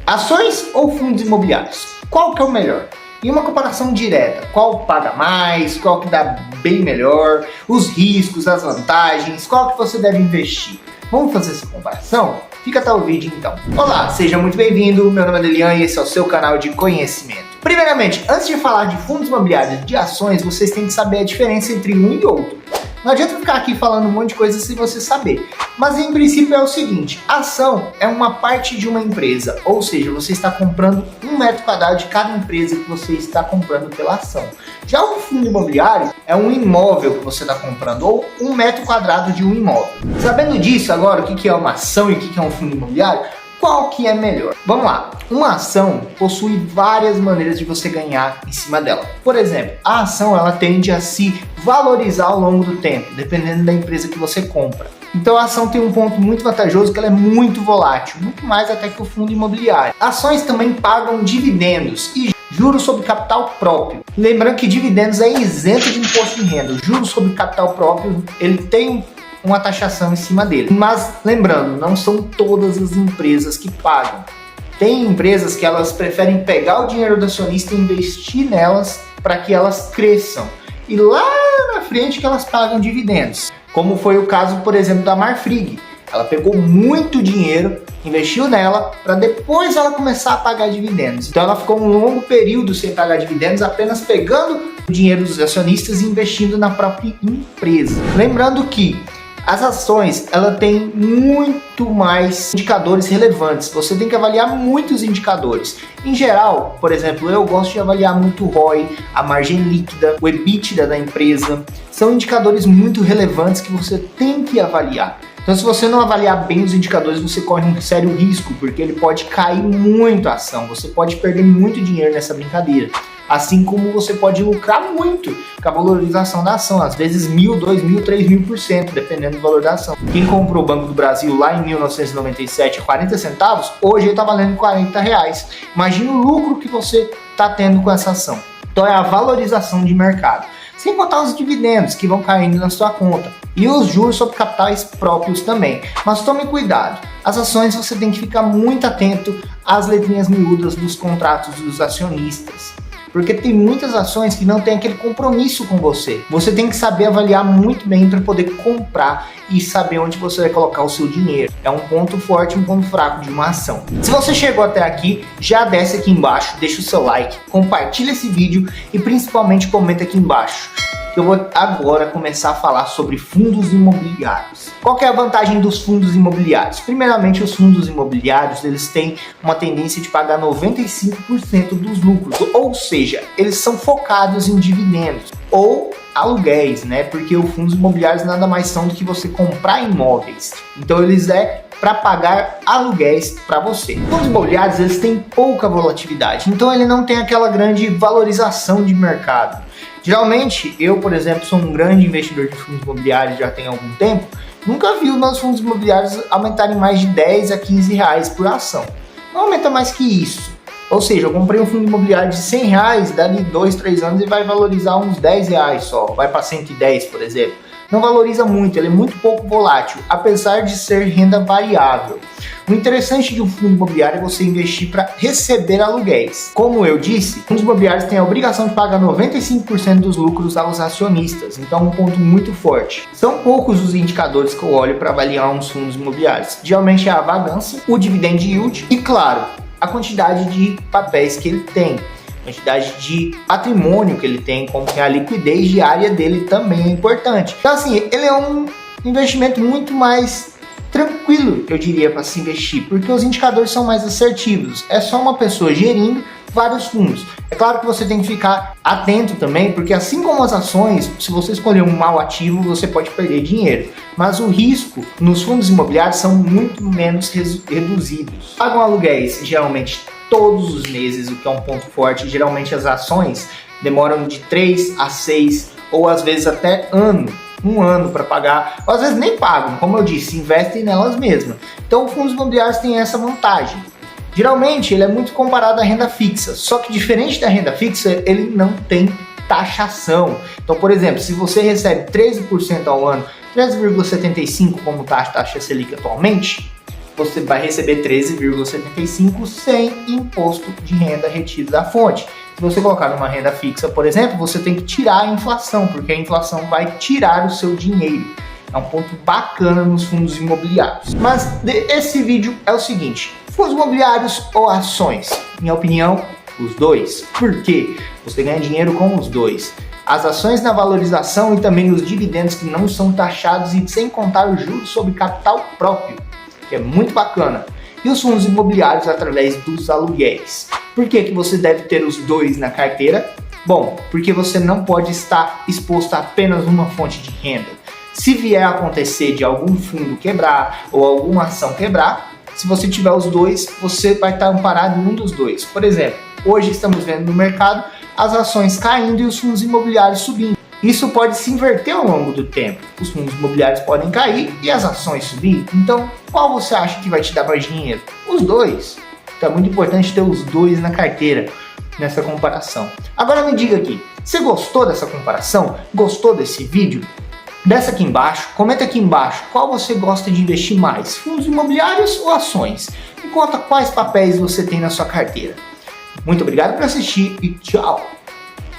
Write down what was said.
Ações ou fundos imobiliários? Qual que é o melhor? Em uma comparação direta, qual paga mais, qual que dá bem melhor, os riscos, as vantagens, qual que você deve investir? Vamos fazer essa comparação? Fica até o vídeo então. Olá, seja muito bem-vindo, meu nome é Delian e esse é o seu canal de conhecimento. Primeiramente, antes de falar de fundos imobiliários e de ações, vocês têm que saber a diferença entre um e outro. Não adianta ficar aqui falando um monte de coisa sem você saber. Mas em princípio é o seguinte, a ação é uma parte de uma empresa, ou seja, você está comprando 1 metro quadrado de cada empresa que você está comprando pela ação. Já o fundo imobiliário é um imóvel que você está comprando, ou 1 metro quadrado de um imóvel. Sabendo disso agora, o que é uma ação e o que é um fundo imobiliário, qual que é melhor? Vamos lá, uma ação possui várias maneiras de você ganhar em cima dela. Por exemplo, a ação ela tende a se valorizar ao longo do tempo, dependendo da empresa que você compra. Então a ação tem um ponto muito vantajoso que ela é muito volátil, muito mais até que o fundo imobiliário. Ações também pagam dividendos e juros sobre capital próprio. Lembrando que dividendos é isento de imposto de renda. O juros sobre capital próprio, ele tem uma taxação em cima dele. Mas lembrando, não são todas as empresas que pagam. Tem empresas que elas preferem pegar o dinheiro do acionista e investir nelas para que elas cresçam. E lá na frente que elas pagam dividendos. Como foi o caso, por exemplo, da Marfrig. Ela pegou muito dinheiro, investiu nela, para depois ela começar a pagar dividendos. Então ela ficou um longo período sem pagar dividendos, apenas pegando o dinheiro dos acionistas e investindo na própria empresa. Lembrando que as ações, ela tem muito mais indicadores relevantes. Você tem que avaliar muitos indicadores. Em geral, por exemplo, eu gosto de avaliar muito o ROI, a margem líquida, o EBITDA da empresa. São indicadores muito relevantes que você tem que avaliar. Então, se você não avaliar bem os indicadores, você corre um sério risco, porque ele pode cair muito a ação. Você pode perder muito dinheiro nessa brincadeira. Assim como você pode lucrar muito com a valorização da ação, às vezes 1.000, 2.000, 3.000%, dependendo do valor da ação. Quem comprou o Banco do Brasil lá em 1997 a 40 centavos, hoje ele está valendo R$40. Imagina o lucro que você está tendo com essa ação. Então é a valorização de mercado. Sem contar os dividendos que vão caindo na sua conta. E os juros sobre capitais próprios também. Mas tome cuidado. As ações você tem que ficar muito atento às letrinhas miúdas dos contratos dos acionistas. Porque tem muitas ações que não tem aquele compromisso com você. Você tem que saber avaliar muito bem para poder comprar e saber onde você vai colocar o seu dinheiro. É um ponto forte e um ponto fraco de uma ação. Se você chegou até aqui, já desce aqui embaixo, deixa o seu like, compartilha esse vídeo e principalmente comenta aqui embaixo. Eu vou agora começar a falar sobre fundos imobiliários. Qual que é a vantagem dos fundos imobiliários? Primeiramente, os fundos imobiliários eles têm uma tendência de pagar 95% dos lucros, ou seja, eles são focados em dividendos ou aluguéis, né? Porque os fundos imobiliários nada mais são do que você comprar imóveis. Então eles para pagar aluguéis para você. Os fundos imobiliários eles têm pouca volatilidade, então ele não tem aquela grande valorização de mercado. Geralmente, eu, por exemplo, sou um grande investidor de fundos imobiliários já tem algum tempo, nunca vi os meus fundos imobiliários aumentarem mais de 10 a 15 reais por ação. Não aumenta mais que isso. Ou seja, eu comprei um fundo imobiliário de 100 reais, dali 2, 3 anos e vai valorizar uns 10 reais só, vai para 110, por exemplo. Não valoriza muito, ele é muito pouco volátil, apesar de ser renda variável. O interessante de um fundo imobiliário é você investir para receber aluguéis. Como eu disse, fundos imobiliários têm a obrigação de pagar 95% dos lucros aos acionistas, então é um ponto muito forte. São poucos os indicadores que eu olho para avaliar uns fundos imobiliários. Geralmente é a vagância, o dividend yield e, claro, a quantidade de papéis que ele tem. Quantidade de patrimônio que ele tem, como que a liquidez diária dele também é importante. Então assim, ele é um investimento muito mais tranquilo, eu diria, para se investir, porque os indicadores são mais assertivos. É só uma pessoa gerindo vários fundos. É claro que você tem que ficar atento também, porque assim como as ações, se você escolher um mau ativo, você pode perder dinheiro. Mas o risco nos fundos imobiliários são muito menos reduzidos. Pagam aluguéis geralmente todos os meses, o que é um ponto forte. Geralmente as ações demoram de 3 a 6 ou às vezes até um ano para pagar, ou às vezes nem pagam, como eu disse, investem nelas mesmas. Então os fundos imobiliários têm essa vantagem. Geralmente ele é muito comparado à renda fixa, só que diferente da renda fixa, ele não tem taxação. Então, por exemplo, se você recebe 13% ao ano, 13,75% como taxa Selic atualmente, você vai receber 13,75 sem imposto de renda retido da fonte. Se você colocar numa renda fixa, por exemplo, você tem que tirar a inflação, porque a inflação vai tirar o seu dinheiro. É um ponto bacana nos fundos imobiliários. Mas esse vídeo é o seguinte: fundos imobiliários ou ações? Minha opinião, os dois. Por quê? Você ganha dinheiro com os dois. As ações na valorização e também os dividendos que não são taxados, e sem contar os juros sobre capital próprio, que é muito bacana. E os fundos imobiliários através dos aluguéis. Por que você deve ter os dois na carteira? Bom, porque você não pode estar exposto a apenas uma fonte de renda. Se vier a acontecer de algum fundo quebrar ou alguma ação quebrar, se você tiver os dois, você vai estar amparado em um dos dois. Por exemplo, hoje estamos vendo no mercado as ações caindo e os fundos imobiliários subindo. Isso pode se inverter ao longo do tempo. Os fundos imobiliários podem cair e as ações subir. Então, qual você acha que vai te dar mais dinheiro? Os dois. Então é muito importante ter os dois na carteira nessa comparação. Agora me diga aqui, você gostou dessa comparação? Gostou desse vídeo? Desce aqui embaixo, comenta aqui embaixo qual você gosta de investir mais, fundos imobiliários ou ações. Me conta quais papéis você tem na sua carteira. Muito obrigado por assistir e tchau!